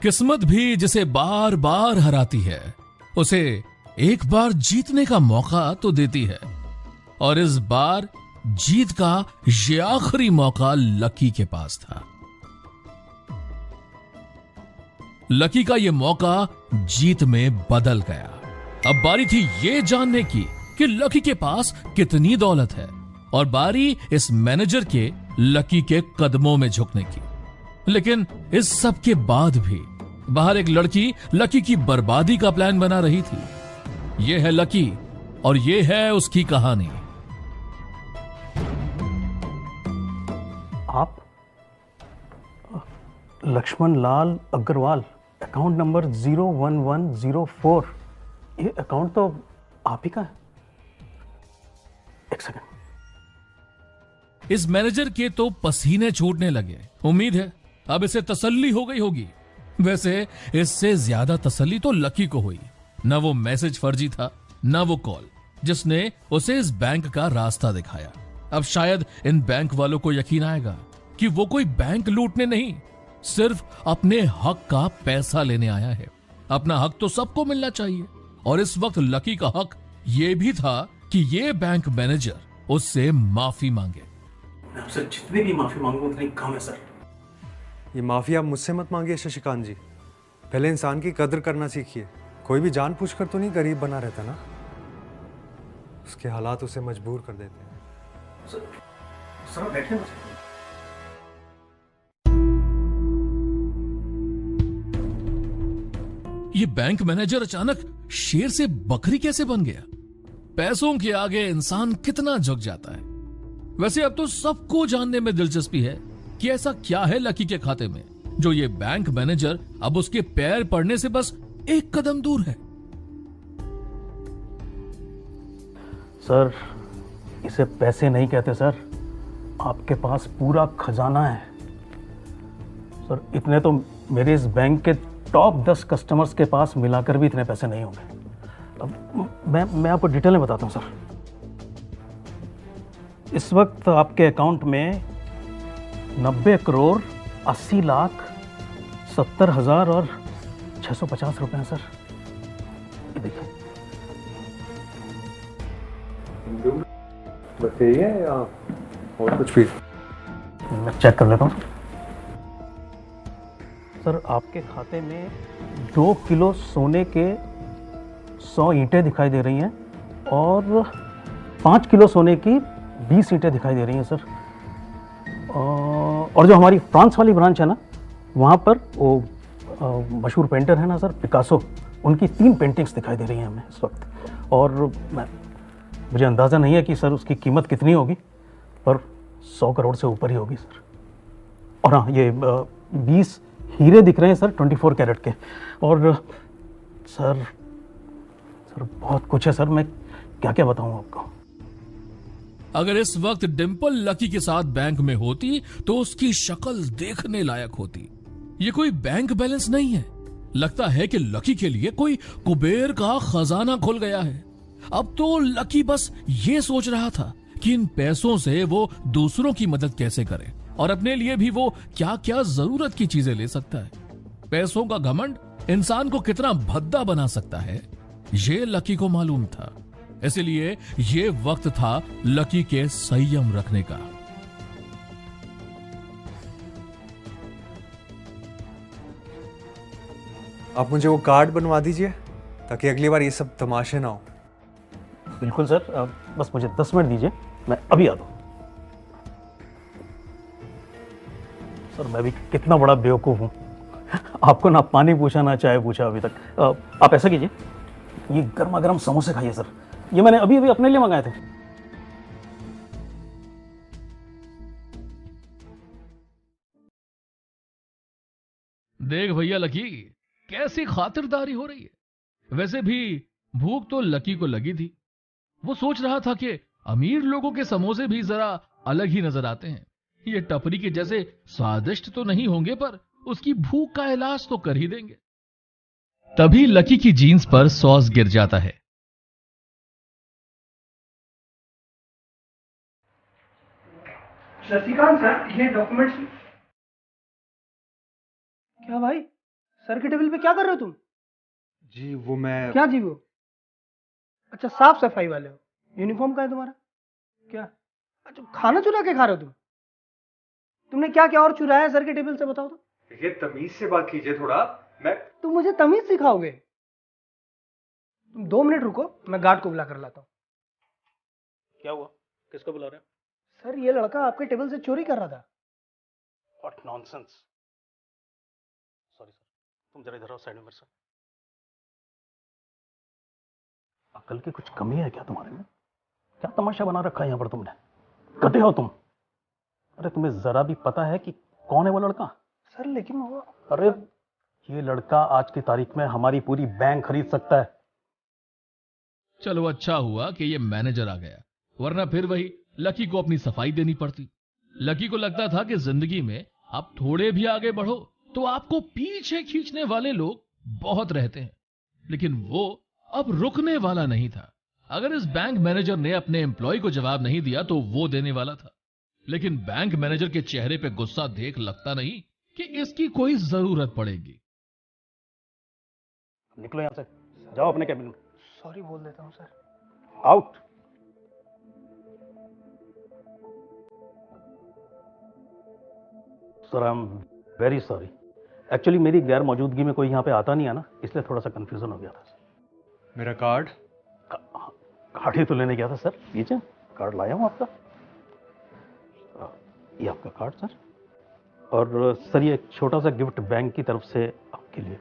किस्मत भी जिसे बार बार हराती है, उसे एक बार जीतने का मौका तो देती है। और इस बार जीत का ये आखिरी मौका लकी के पास था। लकी का यह मौका जीत में बदल गया। अब बारी थी ये जानने की कि लकी के पास कितनी दौलत है, और बारी इस मैनेजर के लकी के कदमों में झुकने की। लेकिन इस सब के बाद भी बाहर एक लड़की लकी की बर्बादी का प्लान बना रही थी। यह है लकी और यह है उसकी कहानी। आप लक्ष्मण लाल अग्रवाल, अकाउंट नंबर 01104। ये अकाउंट तो आप ही का है। एक सेकंड। इस मैनेजर के तो पसीने छूटने लगे। उम्मीद है अब इसे तसल्ली हो गई होगी। वैसे इससे ज्यादा तसल्ली तो लकी को हुई। न वो मैसेज फर्जी था, न वो कॉल जिसने उसे इस बैंक का रास्ता दिखाया। अब शायद इन बैंक वालों को यकीन आएगा कि वो कोई बैंक लूटने नहीं, सिर्फ अपने हक का पैसा लेने आया है। अपना हक तो सबको मिलना चाहिए, और इस वक्त लकी का हक ये भी था कि ये बैंक मैनेजर उससे माफी मांगे। मैं आपसे जितनी भी माफी मांगू उतनी कम है सर। ये माफी आप मुझसे मत मांगिए शशिकांत जी। पहले इंसान की कदर करना सीखिए। कोई भी जान पूछकर तो नहीं गरीब बना रहता ना, उसके हालात उसे मजबूर कर देते हैं। सर बैठे ना। ये बैंक मैनेजर अचानक शेर से बकरी कैसे बन गया? पैसों के आगे इंसान कितना झुक जाता है। वैसे अब तो सबको जानने में दिलचस्पी है कि ऐसा क्या है लकी के खाते में जो ये बैंक मैनेजर अब उसके पैर पड़ने से बस एक कदम दूर है। सर इसे पैसे नहीं कहते सर, आपके पास पूरा खजाना है सर। इतने तो मेरे इस बैंक के टॉप 10 कस्टमर्स के पास मिलाकर भी इतने पैसे नहीं होंगे। अब मैं आपको डिटेल में बताता हूं सर। इस वक्त आपके अकाउंट में 90 करोड़ 80 लाख 70 हजार और 650 रुपए हैं सर। ये देखिए। बस यही है या और कुछ भी? मैं चेक कर लेता हूँ सर। आपके खाते में 2 किलो सोने के 100 ईंटें दिखाई दे रही हैं, और 5 किलो सोने की 20 ईंटें दिखाई दे रही हैं सर। और जो हमारी फ्रांस वाली ब्रांच है ना, वहाँ पर वो मशहूर पेंटर है ना सर, पिकासो, उनकी 3 पेंटिंग्स दिखाई दे रही हैं हमें इस वक्त। और मुझे अंदाज़ा नहीं है कि सर उसकी कीमत कितनी होगी, पर 100 करोड़ से ऊपर ही होगी सर। और हाँ, ये 20 हीरे दिख रहे हैं सर 24 कैरेट के। और सर बहुत कुछ है सर, मैं क्या क्या बताऊं आपको। अगर इस वक्त डिंपल लकी के साथ बैंक में होती तो उसकी शक्ल देखने लायक होती। ये कोई बैंक बैलेंस नहीं है, लगता है कि लकी के लिए कोई कुबेर का खजाना खुल गया है। अब तो लकी बस ये सोच रहा था कि इन पैसों से वो दूसरों की मदद कैसे करे, और अपने लिए भी वो क्या क्या जरूरत की चीजें ले सकता है। पैसों का घमंड इंसान को कितना भद्दा बना सकता है, ये लकी को मालूम था। इसलिए ये वक्त था लकी के संयम रखने का। आप मुझे वो कार्ड बनवा दीजिए ताकि अगली बार ये सब तमाशे ना हो। बिल्कुल सर, बस मुझे 10 मिनट दीजिए, मैं अभी आता हूं। सर मैं भी कितना बड़ा बेवकूफ हूं, आपको ना पानी पूछा ना चाय पूछा अभी तक। आप ऐसा कीजिए, ये गर्मा गर्म समोसे खाइए सर, ये मैंने अभी अभी अपने लिए मंगाए थे। देख भैया लकी, कैसी खातिरदारी हो रही है। वैसे भी भूख तो लकी को लगी थी। वो सोच रहा था कि अमीर लोगों के समोसे भी जरा अलग ही नजर आते हैं। ये टपरी के जैसे स्वादिष्ट तो नहीं होंगे, पर उसकी भूख का इलाज तो कर ही देंगे। तभी लकी की जीन्स पर सॉस गिर जाता है। शशिकांत सर, ये डॉक्यूमेंट्स। क्या भाई, सर के टेबल पे क्या कर रहे हो तुम? जी वो मैं क्या जी वो? अच्छा, साफ सफाई वाले हो। यूनिफॉर्म का है तुम्हारा? क्या? अच्छा, खाना चुरा के खा रहे हो तुम? तुमने क्या क्या और चुराया है सर के टेबल से, बताओ तो। देखिए तमीज से बात कीजिए थोड़ा। मैं तुम मुझे तमीज सिखाओगे? तुम 2 मिनट रुको, मैं गार्ड को बुला कर लाता हूँ। क्या हुआ? किसको बुला रहे हो? सर, ये लड़का आपके टेबल से चोरी कर रहा था। What nonsense. सॉरी सर, तुम जरा इधर आओ साइड में मेरे साथ। अकल की कुछ कमी है क्या तुम्हारे में? क्या तमाशा बना रखा है यहाँ पर तुमने? गधे हो तुम। अरे तुम्हें जरा भी पता है कि कौन है वो लड़का? सर लेकिन वो, अरे ये लड़का आज की तारीख में हमारी पूरी बैंक खरीद सकता है। चलो अच्छा हुआ कि ये मैनेजर आ गया, वरना फिर वही लकी को अपनी सफाई देनी पड़ती। लकी को लगता था कि जिंदगी में आप थोड़े भी आगे बढ़ो तो आपको पीछे खींचने वाले लोग बहुत रहते हैं, लेकिन वो अब रुकने वाला नहीं था। अगर इस बैंक मैनेजर ने अपने एम्प्लॉय को जवाब नहीं दिया तो वो देने वाला था, लेकिन बैंक मैनेजर के चेहरे पे गुस्सा देख लगता नहीं कि इसकी कोई जरूरत पड़ेगी। निकलो यहाँ से, जाओ अपने कैबिन में। सॉरी बोल देता हूँ sir. Out. Sir I am very sorry. Actually मेरी गैर मौजूदगी में कोई यहाँ पे आता नहीं है ना, इसलिए थोड़ा सा कंफ्यूजन हो गया था। मेरा कार्ड कार्ड ही तो लेने गया था सर। लीजिए, कार्ड लाया हूँ आपका। ये आपका कार्ड सर। और सर ये एक छोटा सा गिफ्ट बैंक की तरफ से आपके लिए।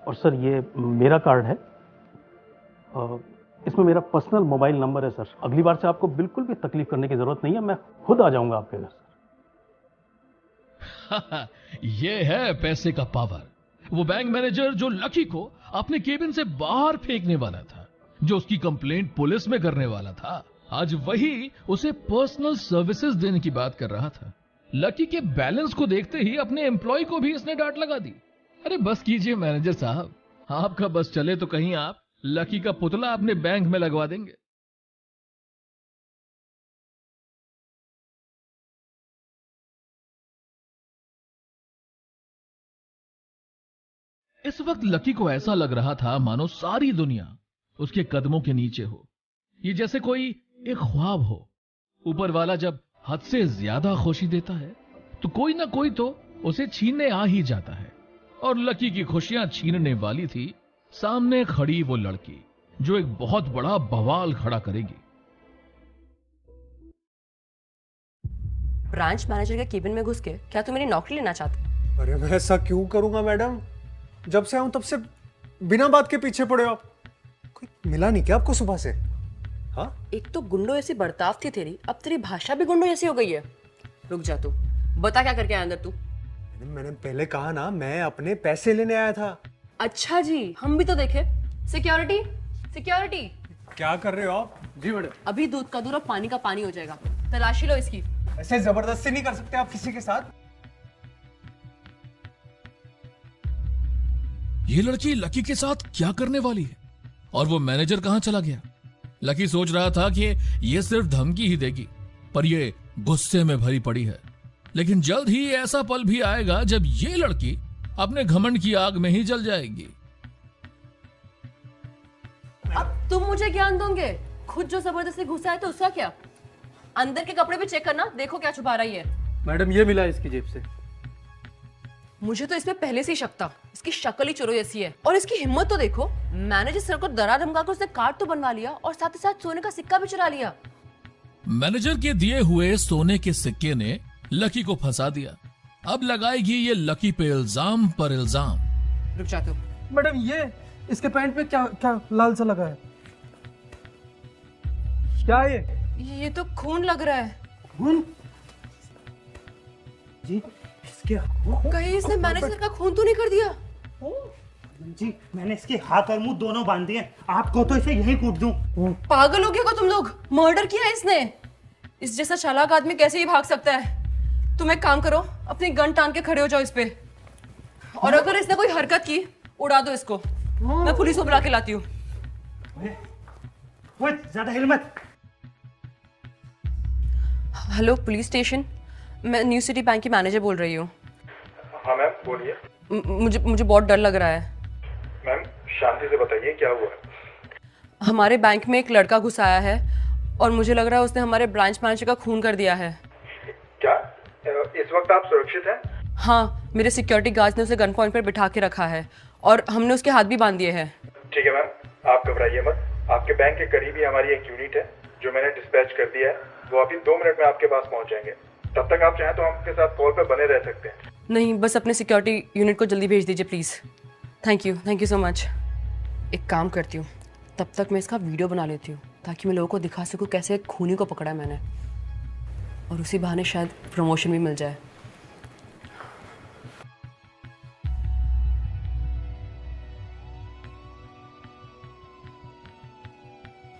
और सर ये मेरा कार्ड है, इसमें मेरा पर्सनल मोबाइल नंबर है सर। अगली बार से आपको बिल्कुल भी तकलीफ करने की जरूरत नहीं है, मैं खुद आ जाऊंगा आपके घर सर। ये है पैसे का पावर। वो बैंक मैनेजर जो लकी को अपने केबिन से बाहर फेंकने वाला था, जो उसकी कंप्लेंट पुलिस में करने वाला था, आज वही उसे पर्सनल सर्विसेज देने की बात कर रहा था। लकी के बैलेंस को देखते ही अपने एम्प्लॉय को भी इसने डांट लगा दी। अरे बस कीजिए मैनेजर साहब, आपका बस चले तो कहीं आप लकी का पुतला अपने बैंक में लगवा देंगे। इस वक्त लकी को ऐसा लग रहा था मानो सारी दुनिया उसके कदमों के नीचे हो। ये जैसे कोई एक ख्वाब हो। ऊपर वाला जब हद से ज्यादा खुशी देता है तो कोई ना कोई तो उसे छीनने आ ही जाता है। और लकी की खुशियां छीनने वाली थी सामने खड़ी वो लड़की, जो एक बहुत बड़ा बवाल खड़ा करेगी। ब्रांच मैनेजर के केबिन में घुस के क्या तुम मेरी नौकरी लेना चाहते? अरे मैं ऐसा क्यों करूंगा मैडम? जब से आऊं तब से बिना बात के पीछे पड़े हो आप। कोई मिला नहीं क्या आपको सुबह से? हाँ, एक तो गुंडों जैसी बर्ताव थी तेरी, अब तेरी भाषा भी गुंडों जैसी हो गई है। रुक जा तू, बता क्या करके आया अंदर तू? मैंने पहले कहा ना, मैं अपने पैसे लेने आया था। अच्छा जी, हम भी तो देखे। Security security. क्या कर रहे हो आप? जी मैडम। अभी दूध का दूध और पानी का पानी हो जाएगा। तलाशी लो इसकी। ऐसे जबरदस्ती नहीं कर सकते आप किसी के साथ। ये लड़की लकी के साथ क्या करने वाली है? और वो मैनेजर कहां चला गया? लकी सोच रहा था कि ये सिर्फ धमकी ही देगी, पर ये गुस्से में भरी पड़ी है। लेकिन जल्द ही ऐसा पल भी आएगा जब ये लड़की अपने घमंड की आग में ही जल जाएगी। अब तुम मुझे ज्ञान दोगे? खुद जो जबरदस्ती घुसा है तो उसका क्या? अंदर के कपड़े भी चेक करना, देखो क्या छुपा रही है। मैडम ये मिला इसकी जेब से। मुझे तो इसमें पहले से ही शक था। इसकी शक्ल ही चोरों जैसी है, और इसकी हिम्मत तो देखो। मैनेजर सर को डरा धमका कर उसने कार्ड तो बनवा लिया और साथ ही साथ सोने का सिक्का भी चुरा लिया। मैनेजर के दिए हुए सोने के सिक्के ने लकी को फंसा दिया। अब लगाएगी ये लकी पे इल्जाम पर इल्जाम। रुक जा तू। मैडम ये इसके पैंट पे क्या क्या लाल सा लगा है? क्या है ये तो खून लग रहा है। खून? जी इसके कहीं इसने मैनेजर का खून तो नहीं कर दिया? जी मैंने इसके हाथ और मुंह दोनों बांध दिए। आपको तो इसे यहीं कूट दूं। पागल हो गए हो तुम लोग? मर्डर किया है इसने। इस जैसा चालाक आदमी कैसे ही भाग सकता है? तुम एक काम करो, अपनी गन टांग के खड़े हो जाओ इस पे, और अगर इसने कोई हरकत की उड़ा दो इसको। मैं पुलिस को बुला के लाती हूँ। वो ज्यादा हिल मत। हेलो पुलिस स्टेशन, मैं न्यू सिटी बैंक की मैनेजर बोल रही हूँ। हाँ मैम बोलिए। मुझे मुझे बहुत डर लग रहा है। मैम शांति से बताइए क्या हुआ है। हमारे बैंक में एक लड़का घुस आया है और मुझे लग रहा है उसने हमारे ब्रांच मैनेजर का खून कर दिया है। क्या इस वक्त आप सुरक्षित हैं? हाँ, मेरे सिक्योरिटी गार्ड्स ने उसे गन पॉइंट पर बिठा के रखा है और हमने उसके हाथ भी बांध दिए हैं। ठीक है मैम, आप घबराइए मत। आपके बैंक के करीब ही हमारी एक यूनिट है जो मैंने डिस्पैच कर दिया है। वो अभी 2 मिनट में आपके पास पहुंच जाएंगे। तब तक आप चाहें तो हम आपके साथ कॉल पर बने रह सकते हैं। नहीं, बस अपने सिक्योरिटी यूनिट को जल्दी भेज दीजिए please. Thank you so much. एक काम करती हूँ, तब तक मैं इसका वीडियो बना लेती हूँ ताकि मैं लोगों को दिखा सकूँ कैसे एक खूनी को पकड़ा है मैंने, और उसी बहाने शायद प्रमोशन भी मिल जाए।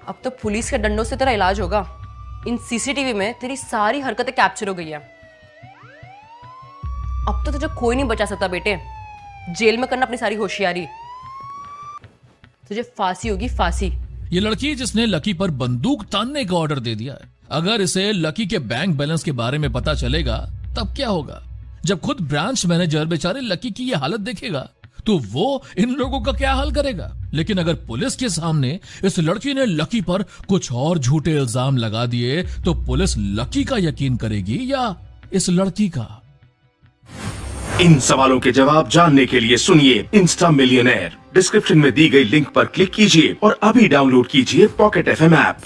अब तो पुलिस के डंडों से तेरा इलाज होगा। इन सीसीटीवी में तेरी सारी हरकतें कैप्चर हो गई है। अब तो तुझे कोई नहीं बचा सकता बेटे। जेल में करना अपनी सारी होशियारी। तुझे फांसी होगी, फांसी। ये लड़की जिसने लकी पर बंदूक तानने का ऑर्डर दे दिया है, अगर इसे लकी के बैंक बैलेंस के बारे में पता चलेगा तब क्या होगा? जब खुद ब्रांच मैनेजर बेचारे लकी की ये हालत देखेगा तो वो इन लोगों का क्या हाल करेगा? लेकिन अगर पुलिस के सामने इस लड़की ने लकी पर कुछ और झूठे इल्जाम लगा दिए तो पुलिस लकी का यकीन करेगी या इस लड़की का? इन सवालों के जवाब जानने के लिए सुनिए इंस्टा मिलियनेयर। डिस्क्रिप्शन में दी गई लिंक पर क्लिक कीजिए और अभी डाउनलोड कीजिए पॉकेट FM ऐप।